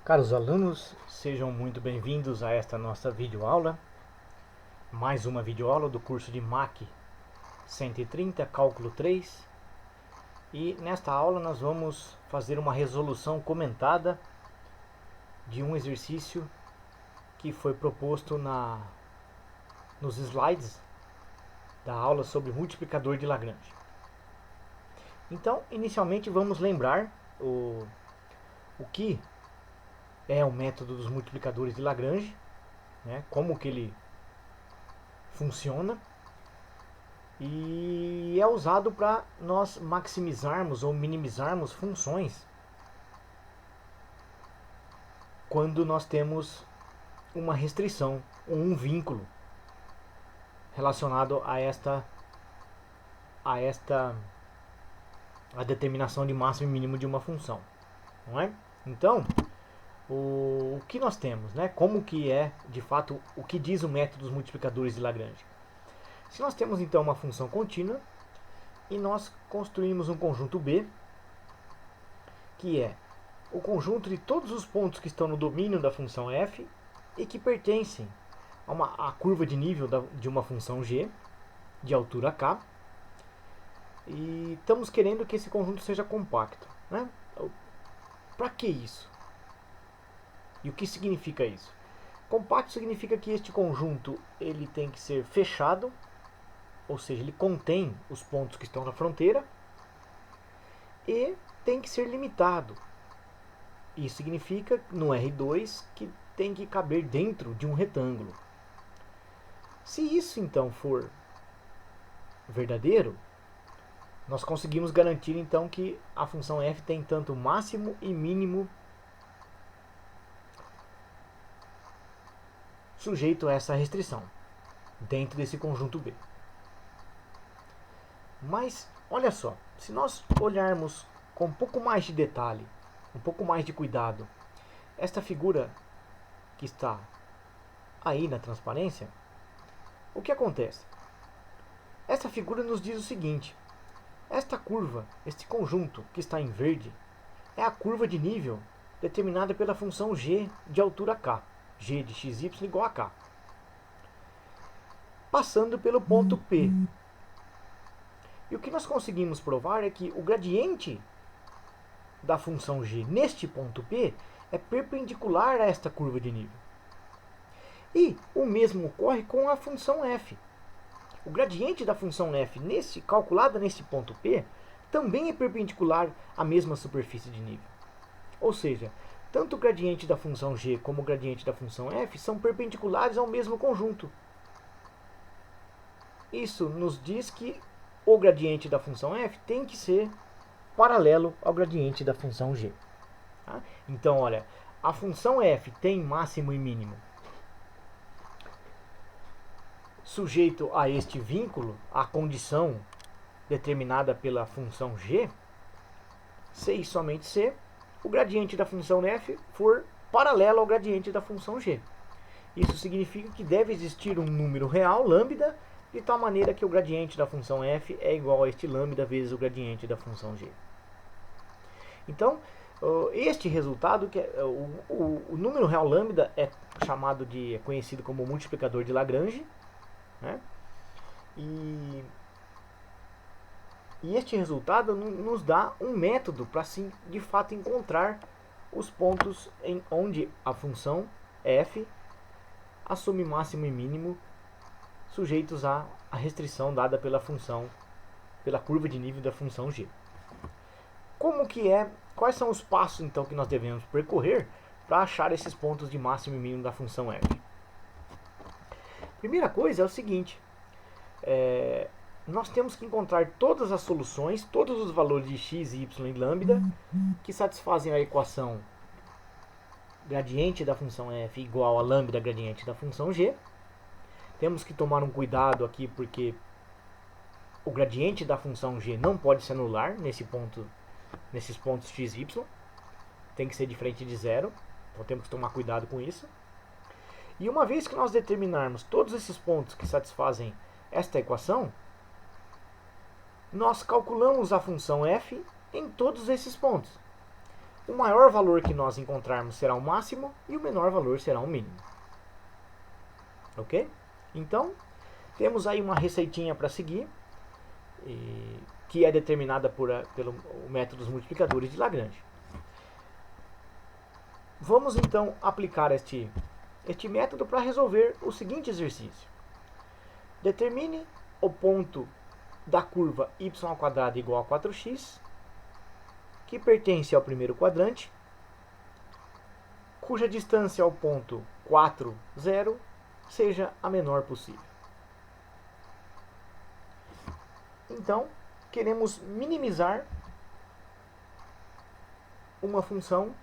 Caros alunos, sejam muito bem-vindos a esta nossa videoaula. Mais uma videoaula do curso de MAC 130, Cálculo 3. E nesta aula nós vamos fazer uma resolução comentada de um exercício que foi proposto nos slides da aula sobre multiplicador de Lagrange. Então, inicialmente vamos lembrar o que é o método dos multiplicadores de Lagrange, né? Como que ele funciona, e é usado para nós maximizarmos ou minimizarmos funções quando nós temos uma restrição ou um vínculo relacionado a determinação de máximo e mínimo de uma função, não é? Então, o que nós temos, né? Como que é, de fato, o que diz o método dos multiplicadores de Lagrange? Se nós temos, então, uma função contínua e nós construímos um conjunto B, que é o conjunto de todos os pontos que estão no domínio da função f e que pertencem a curva de nível de uma função g, de altura k, e estamos querendo que esse conjunto seja compacto, né? Para que isso? E o que significa isso? Compacto significa que este conjunto ele tem que ser fechado, ou seja, ele contém os pontos que estão na fronteira, e tem que ser limitado. Isso significa, no R2, que tem que caber dentro de um retângulo. Se isso então for verdadeiro, nós conseguimos garantir então que a função f tem tanto máximo e mínimo sujeito a essa restrição, dentro desse conjunto B. Mas, olha só, se nós olharmos com um pouco mais de detalhe, um pouco mais de cuidado, esta figura que está aí na transparência, o que acontece? Essa figura nos diz o seguinte: esta curva, este conjunto que está em verde, é a curva de nível determinada pela função g de altura k, g de xy igual a k, passando pelo ponto P. E o que nós conseguimos provar é que o gradiente da função g neste ponto P é perpendicular a esta curva de nível. E o mesmo ocorre com a função f. O gradiente da função f calculada nesse ponto P também é perpendicular à mesma superfície de nível. Ou seja, tanto o gradiente da função g como o gradiente da função f são perpendiculares ao mesmo conjunto. Isso nos diz que o gradiente da função f tem que ser paralelo ao gradiente da função g. Tá? Então, olha, a função f tem máximo e mínimo sujeito a este vínculo, a condição determinada pela função g, se e somente se o gradiente da função f for paralelo ao gradiente da função g. Isso significa que deve existir um número real, lambda, de tal maneira que o gradiente da função f é igual a este lambda vezes o gradiente da função g. Então, este resultado, que é, o número real lambda é conhecido como multiplicador de Lagrange, né? E este resultado nos dá um método para, assim, de fato, encontrar os pontos em onde a função f assume máximo e mínimo sujeitos à restrição dada pela curva de nível da função g. Quais são os passos então que nós devemos percorrer para achar esses pontos de máximo e mínimo da função f? Primeira coisa é o seguinte: nós temos que encontrar todas as soluções, todos os valores de x, y e lambda que satisfazem a equação gradiente da função f igual a lambda gradiente da função g. Temos que tomar um cuidado aqui porque o gradiente da função g não pode se anular nesses pontos x e y. Tem que ser diferente de zero. Então temos que tomar cuidado com isso. E uma vez que nós determinarmos todos esses pontos que satisfazem esta equação, nós calculamos a função f em todos esses pontos. o maior valor que nós encontrarmos será o máximo e o menor valor será o mínimo. Ok? Então, temos aí uma receitinha para seguir, que é determinada pelo método dos multiplicadores de Lagrange. Vamos então aplicar este método para resolver o seguinte exercício. Determine o ponto da curva y² igual a 4x, que pertence ao primeiro quadrante, cuja distância ao ponto 4, 0 seja a menor possível. Então, queremos minimizar uma função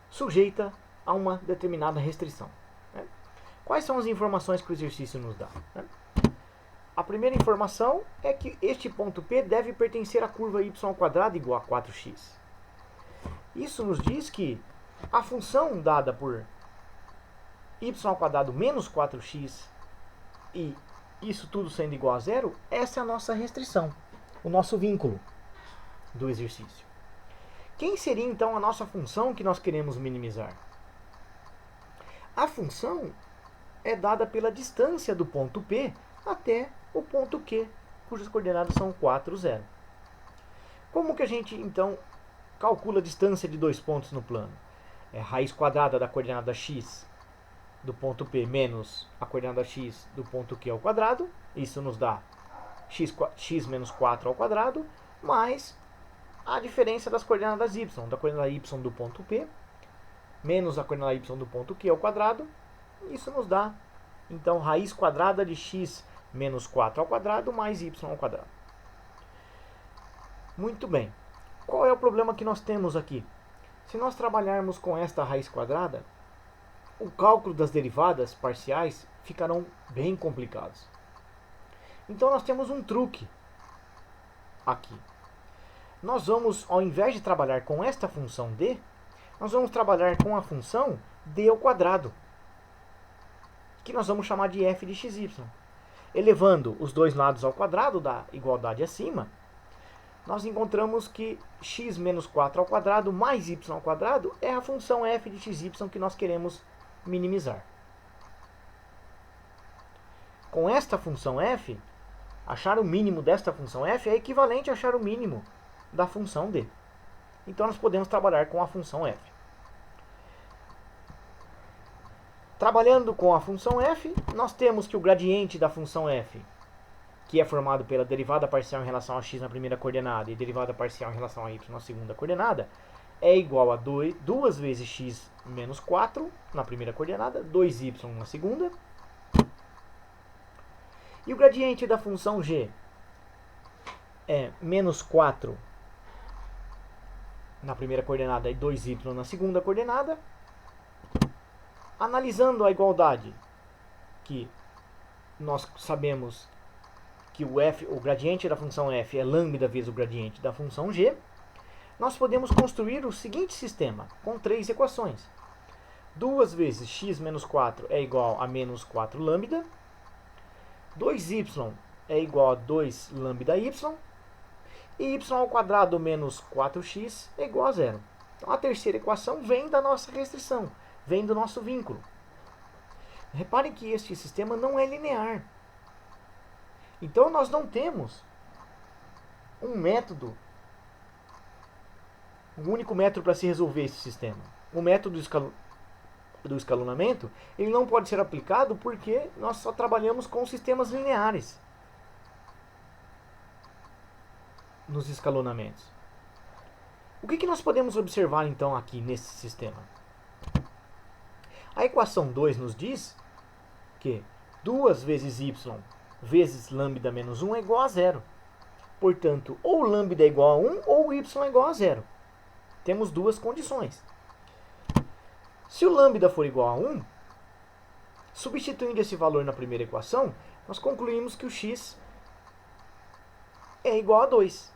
sujeita a uma determinada restrição. Né? Quais são as informações que o exercício nos dá? Né? A primeira informação é que este ponto P deve pertencer à curva y² igual a 4x. Isso nos diz que a função dada por y² menos 4x e isso tudo sendo igual a zero, essa é a nossa restrição, o nosso vínculo do exercício. Quem seria então a nossa função que nós queremos minimizar? A função é dada pela distância do ponto P até o ponto Q, cujas coordenadas são 4, 0. Como que a gente então calcula a distância de dois pontos no plano? É a raiz quadrada da coordenada x do ponto P menos a coordenada x do ponto Q ao quadrado, isso nos dá x menos 4 ao quadrado, mais a diferença das coordenadas y, da coordenada y do ponto P, menos a coordenada y do ponto Q ao quadrado, isso nos dá, então, raiz quadrada de x menos 4 ao quadrado, mais y ao quadrado. Muito bem. Qual é o problema que nós temos aqui? Se nós trabalharmos com esta raiz quadrada, o cálculo das derivadas parciais ficarão bem complicados. Então, nós temos um truque aqui. Nós vamos, ao invés de trabalhar com esta função d, nós vamos trabalhar com a função d ao quadrado, que nós vamos chamar de f de xy. Elevando os dois lados ao quadrado da igualdade acima, nós encontramos que x menos 4 ao quadrado mais y ao quadrado é a função f de xy que nós queremos minimizar. Com esta função f, achar o mínimo desta função f é equivalente a achar o mínimo da função d. Então, nós podemos trabalhar com a função f. Trabalhando com a função f, nós temos que o gradiente da função f, que é formado pela derivada parcial em relação a x na primeira coordenada e derivada parcial em relação a y na segunda coordenada, é igual a 2 vezes x menos 4 na primeira coordenada, 2y na segunda. E o gradiente da função g é menos 4 na primeira coordenada e 2y na segunda coordenada. Analisando a igualdade, que nós sabemos que o gradiente da função f é lambda vezes o gradiente da função g, nós podemos construir o seguinte sistema, com três equações. 2 vezes x menos 4 é igual a menos 4 lambda, 2y é igual a 2 lambda y, e y ao quadrado menos 4x é igual a zero. Então, a terceira equação vem da nossa restrição, vem do nosso vínculo. Reparem que este sistema não é linear. Então, nós não temos um único método para se resolver esse sistema. O método do escalonamento, ele não pode ser aplicado porque nós só trabalhamos com sistemas lineares nos escalonamentos. O que nós podemos observar então aqui nesse sistema? A equação 2 nos diz que 2 vezes y vezes lambda menos 1 é igual a zero. Portanto, ou lambda é igual a 1 ou y é igual a zero. Temos duas condições. Se o lambda for igual a 1, substituindo esse valor na primeira equação, nós concluímos que o x é igual a 2.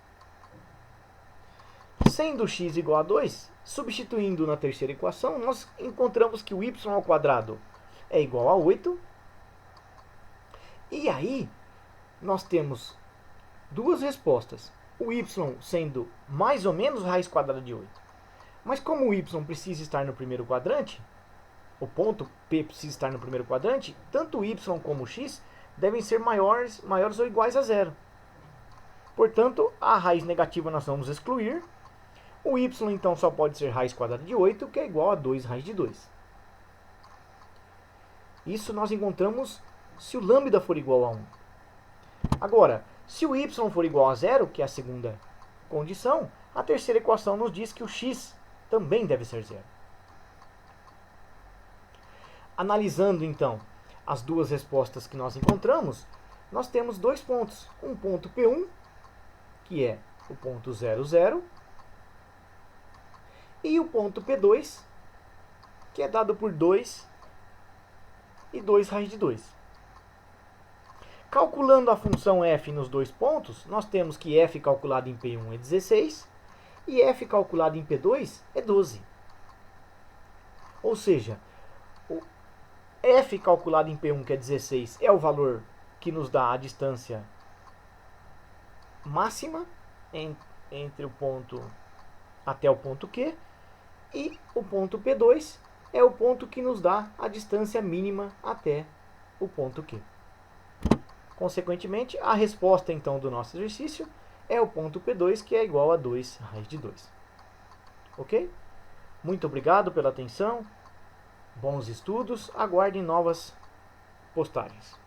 Sendo x igual a 2, substituindo na terceira equação, nós encontramos que o y ao quadrado é igual a 8. E aí, nós temos duas respostas. o y sendo mais ou menos raiz quadrada de 8. Mas como o y precisa estar no primeiro quadrante, o ponto P precisa estar no primeiro quadrante, tanto o y como o x devem ser maiores ou iguais a zero. Portanto, a raiz negativa nós vamos excluir. O y então só pode ser raiz quadrada de 8, que é igual a 2 raiz de 2. Isso nós encontramos se o lambda for igual a 1. Agora, se o y for igual a zero, que é a segunda condição, a terceira equação nos diz que o x também deve ser zero. Analisando então as duas respostas que nós encontramos, nós temos dois pontos. Um ponto P1, que é o ponto 0, 0, e o ponto P2, que é dado por 2 e 2 raiz de 2. Calculando a função f nos dois pontos, nós temos que f calculado em P1 é 16 e f calculado em P2 é 12. Ou seja, o f calculado em P1, que é 16, é o valor que nos dá a distância máxima entre o ponto até o ponto Q, e o ponto P2 é o ponto que nos dá a distância mínima até o ponto Q. Consequentemente, a resposta então do nosso exercício é o ponto P2, que é igual a 2 raiz de 2. Ok? Muito obrigado pela atenção, bons estudos, aguardem novas postagens.